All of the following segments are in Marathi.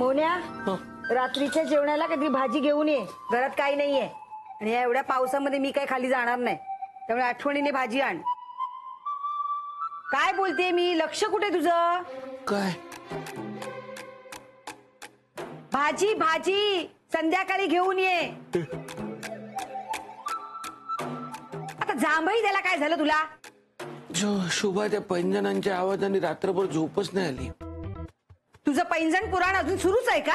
मोन्या, रात्रीच्या जेवणाला कधी भाजी घेऊन ये, घरात काही नाहीये आणि या एवढ्या पावसामध्ये मी काही खाली जाणार नाही, त्यामुळे आठवणीने भाजी आण. काय बोलते मी, लक्ष कुठे तुझं? काय भाजी भाजी संध्याकाळी घेऊन ये. आता जांभई त्याला काय झालं तुला? शुभा, त्या पैंजणांच्या आवाजाने रात्रभर झोपच नाही आली. तुझं पैंजण पुराण अजून सुरूच आहे का?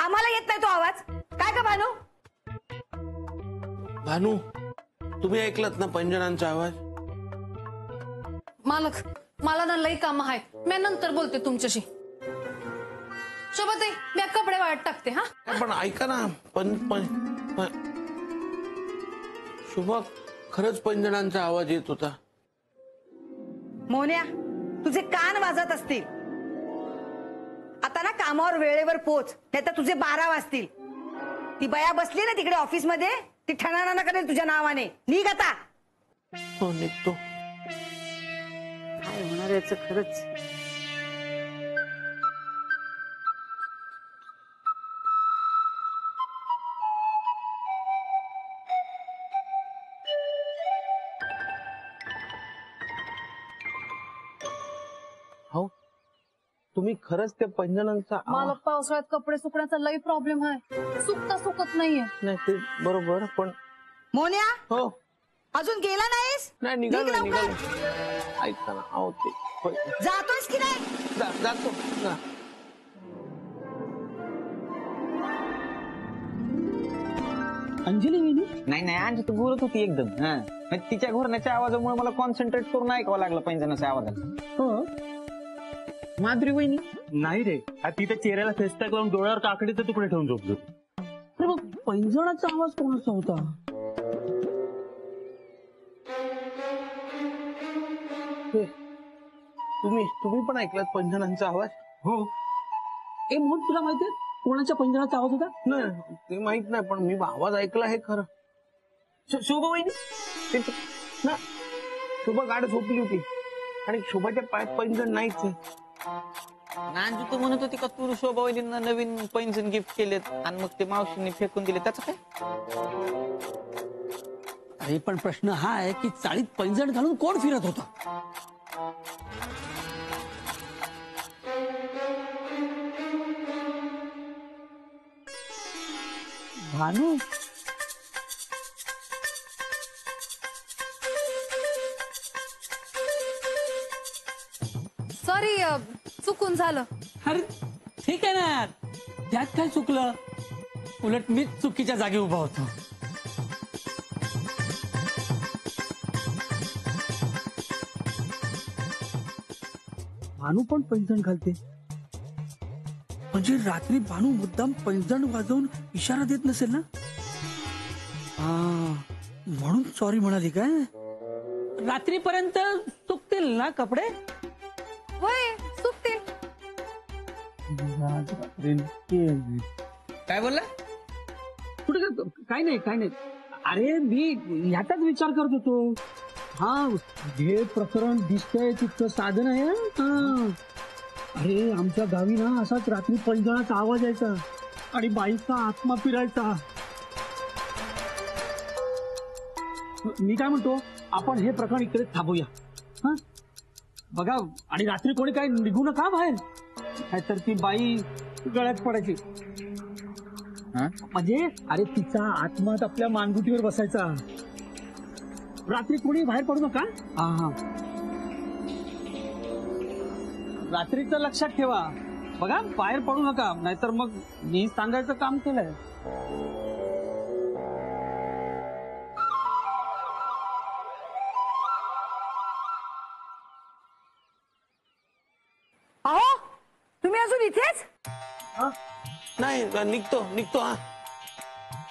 आम्हाला येत नाही तो आवाज, काय का भानू? भानू, तुम्ही ऐकलात ना पैंजणांचा आवाज? मालक, मला ना लई काम आहे, मी नंतर बोलते तुमच्याशी. शोभाताई, मी कपडे वाळत टाकते. हा पण ऐका ना, शुभा, खरंच पैंजणांचा आवाज येत होता. मोन्या, तुझे कान वाजत असतील. आता ना कामावर वेळेवर पोच, नाही तर तुझे 12 वाजतील. ती बया बसली ना तिकडे ऑफिस मध्ये, ती ठणाणा करेल तुझ्या नावाने. निघ आता. हो, निघतो. काय होणार याचं खरंच. हो, तुम्ही खरंच त्या पैंजणांचा मालक, पावसाळ्यात कपडे सुकण्याचा लई प्रॉब्लेम आहे, सुकत नाहीये. नाही ते बरोबर, पण मोन्या, हो अजून गेला नाहीस? नाही, निघालो. ऐका ना, अहो ते जातोयस की नाही? जातो. अंजली वहिनी? नाही अंजली तू बोलत होती एकदम. तिच्या घोरण्याच्या आवाजामुळे मला कॉन्सन्ट्रेट करून ऐकावं लागलं पैंजणाच्या आवाजाला. हो, माधुरी वहिनी? नाही रे, तिथे चेहऱ्याला फेसपॅक लावून डोळ्यावर काकडीचे तुकडे ठेवून झोपलो. अरे मग पैंजणाचा आवाज कोणाचा होता? तुम्ही पण ऐकलात पैंजणांचा आवाज? हो. ए मोहन, तुला माहितीये कोणाच्या पैंजणाचा आवाज होता? नाही, ते माहित नाही, पण मी आवाज ऐकला हे खरं. शोभा वहिनी? ना, शुभा गाड झोपली होती आणि शुभाच्या पायात पैंजण नाहीच आहे. अंजू तू म्हणत होती का तू शोभा वहिनींना नवीन पैंजण गिफ्ट केलेत आणि मग ते मावशींनी फेकून दिले, त्याचं काय? अरे पण प्रश्न हा आहे की चाळीत पैंजण घालून कोण फिरत होता? भानू? सॉरी, चुकून झालं. अरे ठीक आहे ना, त्यात काय चुकलं? उलट मीच चुकीच्या जागी उभा होतो. भानू पण पैंजण घालते म्हणजे रात्री भानू मुद्दाम पैंजण वाजवून इशारा देत नसेल ना? म्हणून सॉरी म्हणाली काय? रात्रीपर्यंत सुकतील ना कपडे? होय, सुकतील. काय बोलला? कुठे काय नाही. अरे मी ह्याचाच विचार करत होतो. हा, हे प्रकरण दिसतंय तितकं साधन आहे. अरे आमच्या गावी ना असाच रात्री पैंजणाचा आवाज यायचा आणि बाईचा आत्मा फिरायचा. मी काय म्हणतो, आपण हे प्रकरण इकडे थांबूया. हा बघा, आणि रात्री कोणी काय निघू नका बाहेर, नाहीतर ती बाई गळ्यात पडायची. म्हणजे अरे तिचा आत्माच आपल्या मानगुटीवर बसायचा. रात्री कोणी बाहेर पडू नका. हा, रात्रीचं लक्षात ठेवा बघा, बाहेर पडू नका, नाहीतर मग मी सांगायचं काम केलंय. अहो, तुम्ही अजून इथेच? नाही, निघतो. हा,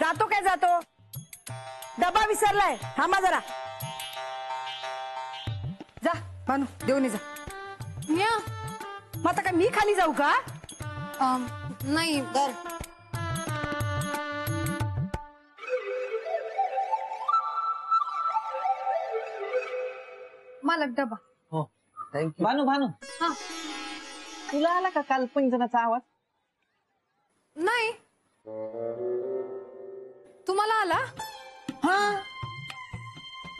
जातो काय जातो? डबा विसरलाय, थांबा जरा. जा भानू, देऊन ये जा. या. मग आता काय मी खाली जाऊ का? नाही. मालक, डबा. हो, थँक्यू. भानू, हा, तुला आला का काल पैंजणाचा आवाज? नाही. तुम्हाला आला? हा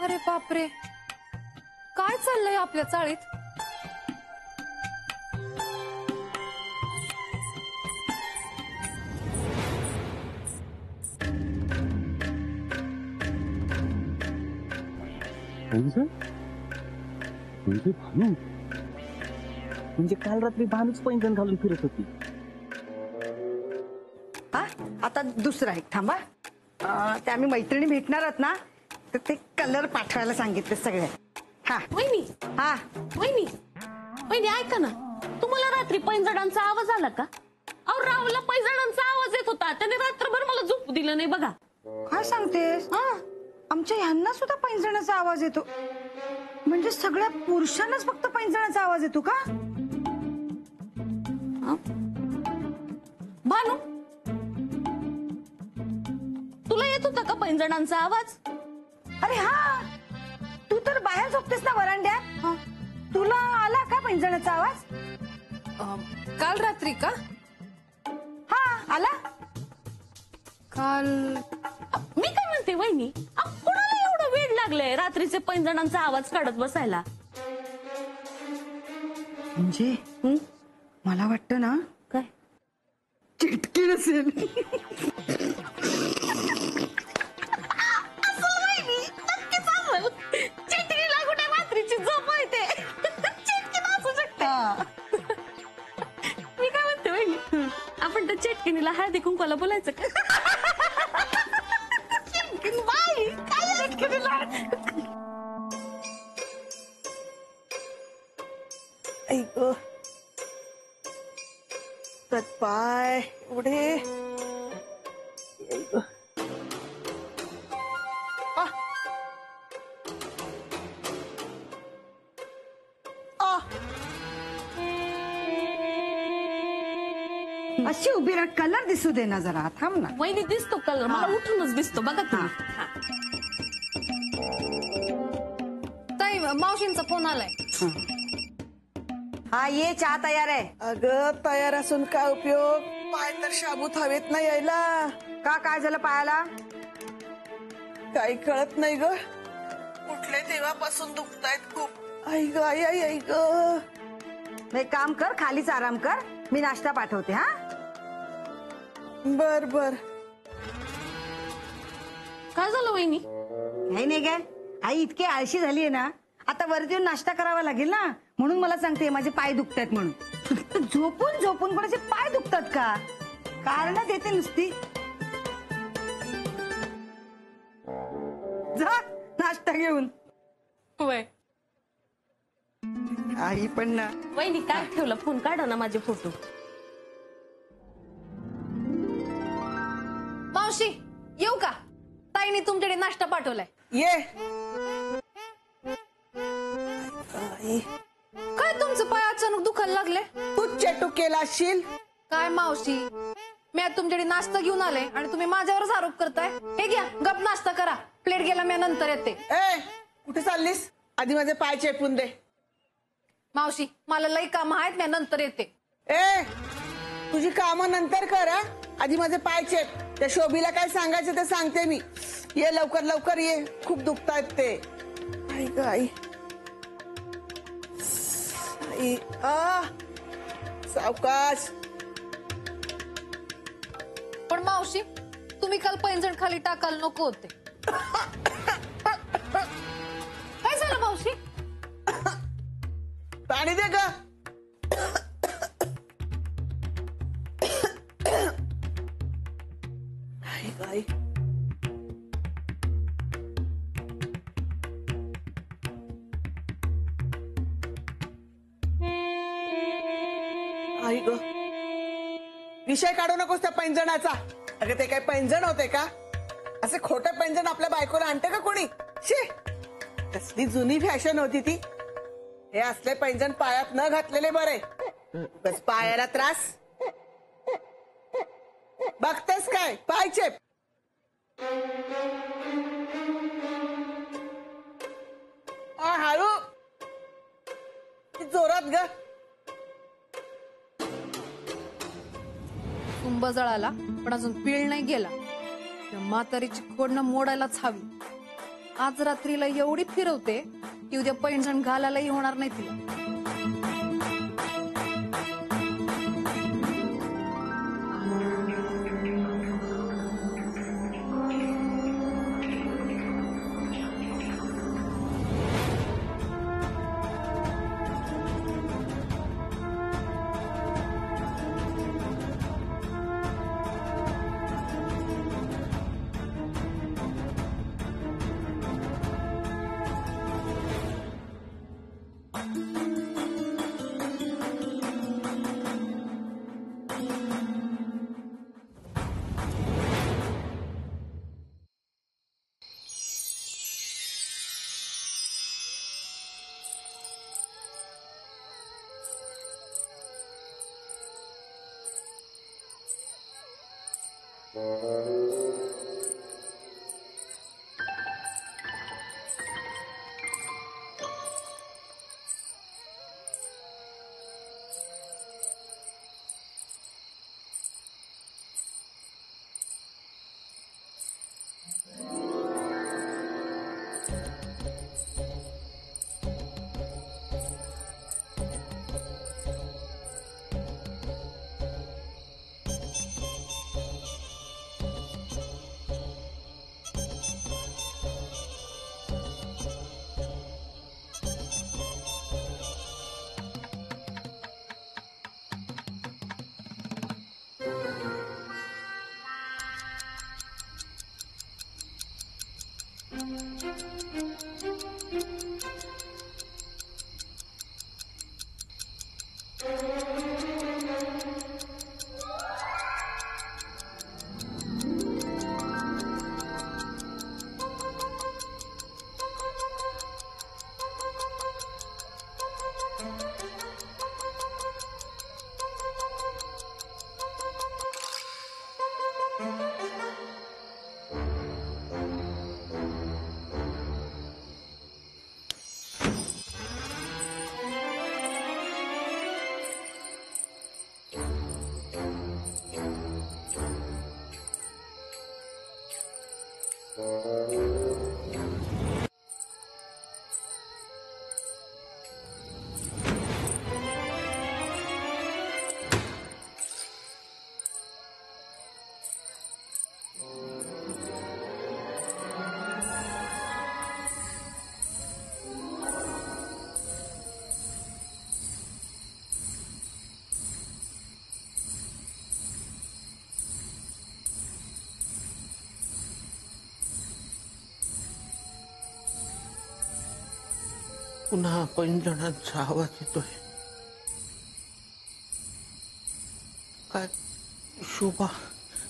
अरे बापरे, काय चाललंय आपल्या चाळीत? म्हणजे काल रात्री भानूच पैंजण घालून फिरत होती. हा आता दुसरा एक थांबा. ते आम्ही मैत्रिणी भेटणार आहोत ना, तर ते कलर पाठवायला सांगितले सगळे. हा वहिनी हा वहिनी वहिनी ऐका ना, तुम्हाला रात्री पैंजणांचा आवाज आला का? अहो राहुलला पैंजणांचा आवाज येत होता, त्याने रात्रभर मला झोप दिलं नाही बघा. काय सांगतेस? आमच्या ह्यांना सुद्धा पैंजणाचा आवाज येतो. म्हणजे सगळ्या पुरुषांनाच फक्त पैंजणाचा आवाज येतो का? भानू, तुला येत होता का पैंजणांचा आवाज? अरे हा, तू तर बाहेर झोपतेस ना वरांड्यात. तुला आला का पैंजणाचा आवाज? काल रात्री का? हा आला. काल मी काय म्हणते वहिनी, कुणाला एवढं वेळ लागलंय रात्रीचे पैंजणांचा आवाज काढत बसायला? म्हणजे मला वाटतं ना, काय चिटकी नसेल. चिटकीला कुठे रात्रीची झोप येते? चिटकी असू शकते. मी काय म्हणते वहिनी, आपण त्या चिटकिनीला हळदी कुंकवाला बोलायचं का? बाई, काय चिटकिनीला? ऐक पाय एवढे. अशी उभी राहा, कलर दिसू दे ना जरा. थांब ना. वहिनी दिसतो कलर, मला उठूनच दिसतो बघा तुम्ही. ताई, मावशींचा फोन आलाय. हा ये, चहा तयार आहे. अगं तयार असून काय उपयोग, पाय तर शाबूत हवेत नाही यायला. का काय झालं पायाला? काही कळत नाही ग, कुठले तेव्हापासून दुखतायत खूप. आई ग आई आई आई ग. एक काम कर, खालीच आराम कर, मी नाश्ता पाठवते. हा बर बर. काय झालं वहिनी? नाही काय, आई इतकी आळशी झालीये ना, आता वरती येऊन नाश्ता करावा लागेल ना, म्हणून मला सांगते माझे पाय दुखतायत म्हणून. झोपून झोपून कोणाचे पाय दुखतात का? कारण देते नुसती. जा नाश्ता घेऊन. वय आई पण ना. वहिनी काय ठेवलं, फोन काढा ना माझे फोटो. मावशी येऊ का? ताईने तुमच्याकडे नाश्ता पाठवलाय. ये. काय तुमचं पाय अचानक दुखायला लागले? तू चेटू केला असशील. काय मावशी, मी आज तुमच्याकडे नाश्ता घेऊन आले आणि तुम्ही माझ्यावरच आरोप करताय. हे घ्या, गप नाश्ता करा. प्लेट गेला, मी नंतर येते. ए कुठे चाललीस? आधी माझे पाय चेपून दे. मावशी मला लई काम आहेत, मी नंतर येते. ए तुझी कामं नंतर कर हा. आधी माझे पाय चेप. त्या शोभीला काय सांगायचं ते सांगते मी. ये लवकर लवकर ये, खूप दुखतायत ते. आई ग आई आई. सावकाश. पण मावशी, तुम्ही काल पैंजण खाली टाकायला नको होते. काय झालं मावशी? पाणी दे ग. आई ग आई. आई ग, विषय काढू नकोस त्या पैंजणाचा. अगं ते काय पैंजण होते का? असे खोटं पैंजण आपल्या बायकोला आणते का कोणी? शी, कसली जुनी फॅशन होती ती. हे असले पैंजण पायात न घातलेले बरे. बस पायाला त्रास. बघतेस काय? पाय चेप. हळू, जोरात ग. बंब जळाला पण अजून पीळ नाही गेला. त्या म्हातारीची खोडणं मोडायलाच हवी. आज रात्रीला एवढी फिरवते की उद्या पैंजण घालायलाही होणार नाही तिला. पुन्हा पैंजणांचा आवाज येतोय. काय शोभाला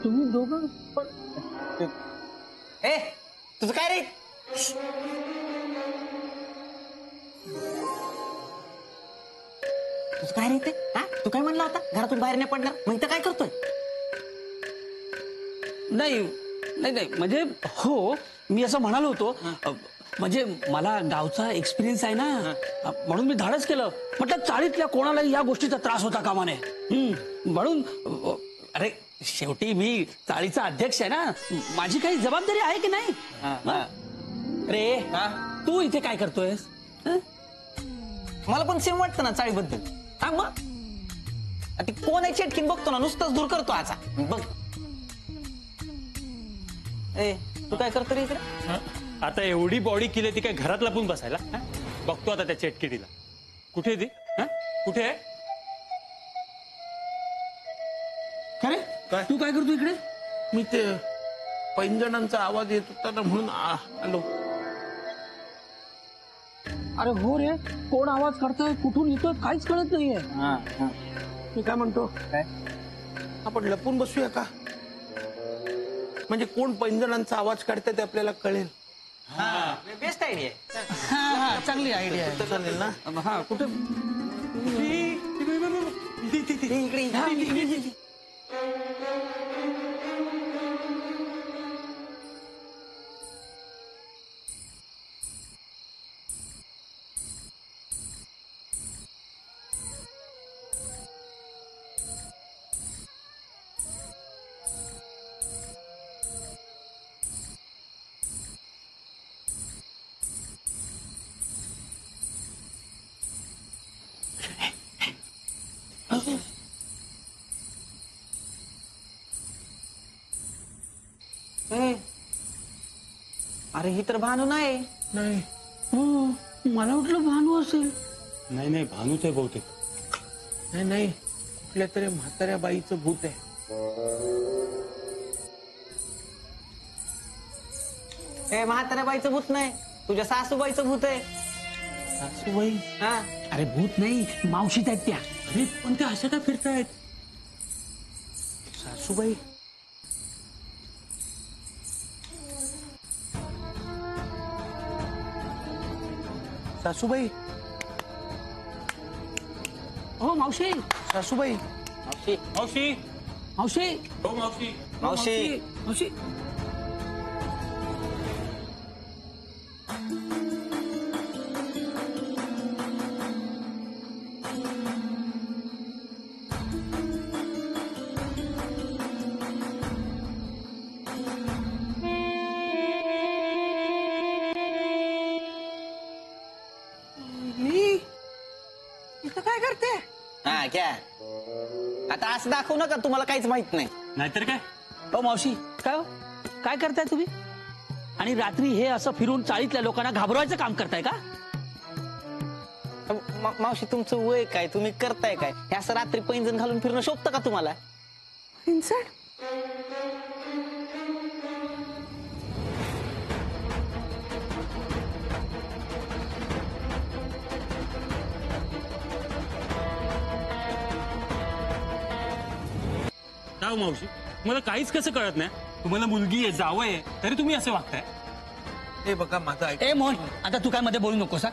तुम्ही दोघं पण ए तुझं काय रे? तुझं काय रे ते? हा तू काय म्हणला होता घरातून बाहेर नाही पडणार मग इथं काय करतोय? नाही नाही नाही म्हणजे हो मी असं म्हणालो होतो म्हणजे मला गावचा एक्सपिरियन्स आहे ना म्हणून मी धाडस केलं. म्हटलं चाळीतल्या कोणालाही या गोष्टीचा त्रास होता कामा नये म्हणून अरे शेवटी मी चाळीचा अध्यक्ष आहे ना माझी काही जबाबदारी आहे की नाही. रे तू इथे काय करतोयस? मला पण सेम वाटतं ना चाळीबद्दल. हा मग ती कोण आहे चेटकीन बघतो ना नुसतंच दूर करतो आचा बघ. ए तू काय करतो रे इकडे? आता एवढी बॉडी केली ती काय घरात लपून बसायला? बघतो आता त्या चेटकिडीला कुठे ती कुठे आहे? अरे तू काय करतो इकडे? मी ते पैंजणांचा आवाज येत होता ना म्हणून आलो. अरे हो रे कोण आवाज काढतोय कुठून येतोय काहीच कळत नाहीये. मी काय म्हणतो काय आपण लपून बसूया का? म्हणजे कोण पैंजणांचा आवाज काढते ते आपल्याला कळेल. बेस्ट आयडिया हा चांगली आयडिया आहे. चालेल ना? हा कुठे अरे ही तर भानू नाही. नाही हो मला वाटलं भानू असेल. नाही नाही भानूच आहे बहुतेक. नाही नाही कुठल्या तरी म्हाताऱ्या बाईचं भूत आहे. ए म्हाताऱ्या बाईचं भूत नाही, तुझ्या सासूबाईचं भूत आहे. सासूबाई? हा अरे भूत नाही, मावशीत आहेत त्या. अरे पण ते अशा काय फिरतायत? सासूबाई? सासूबाई? हो मावशी. सासूबाई? मावशी मावशी मावशी. हो मावशी. मावशी मावशी. मी इथं काय करते? हा क्या आता असं दाखवू नका, तुम्हाला काहीच माहित नाही. नाहीतर काय. हो मावशी काय हो? काय करताय तुम्ही? आणि रात्री हे असं फिरून चाळीतल्या लोकांना घाबरवायचं काम करताय का? मावशी तुमचं वय काय, तुम्ही करताय काय? हे असं रात्री पैंजण घालून फिरणं शोभतं का तुम्हाला? पैंजण? काय मावशी मला काहीच कसं कळत नाही. तुम्हाला मुलगी आहे, जावं आहे, तरी तुम्ही असे वागताय. हे बघा माझं ऐक. ए मोहन आता तू काय मध्ये बोलू नकोस.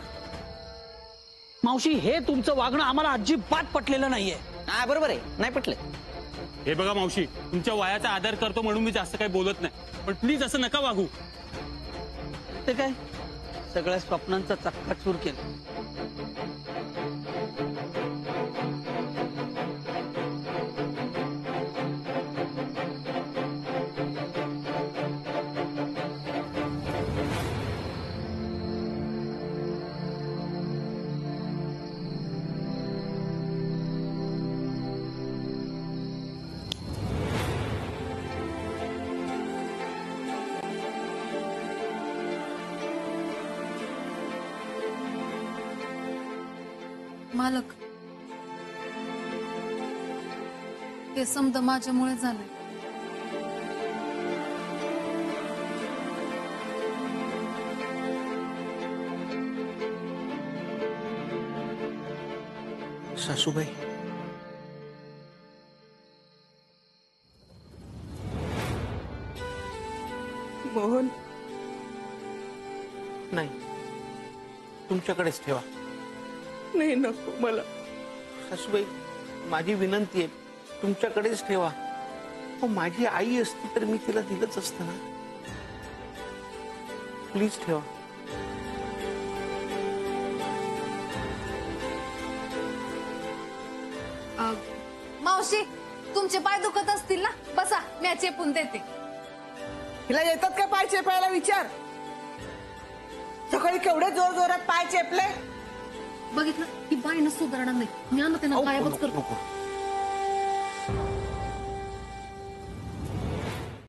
मावशी हे तुमचं वागणं आम्हाला अजिबात पटलेलं नाहीये. हा बरोबर आहे, नाही पटलं. हे बघा मावशी, तुमच्या वयाचा आदर करतो म्हणून मी जास्त काही बोलत नाही, पण प्लीज असं नका वागू. ते काय सगळ्या स्वप्नांचा चक्काचूर केलं. मालक, हे समद माझ्यामुळे झालंय. सासूबाई? मोहन? नाही तुमच्याकडेच ठेवा. नाही नको मला. सासूबाई माझी विनंती आहे, तुमच्याकडेच ठेवा. हो माझी आई असती तर मी तिला दिलंच असतं ना. प्लीज ठेवा. मावशी तुमचे पाय दुखत असतील ना, बसा मी चेपून देते. हिला येतात का पाय चेपायला विचार. सकाळी केवढे जोर जोरात पाय चेपले. बघितलं ही बाईनं सुधारणार नाही. मी त्यांना गायबच करतो. नको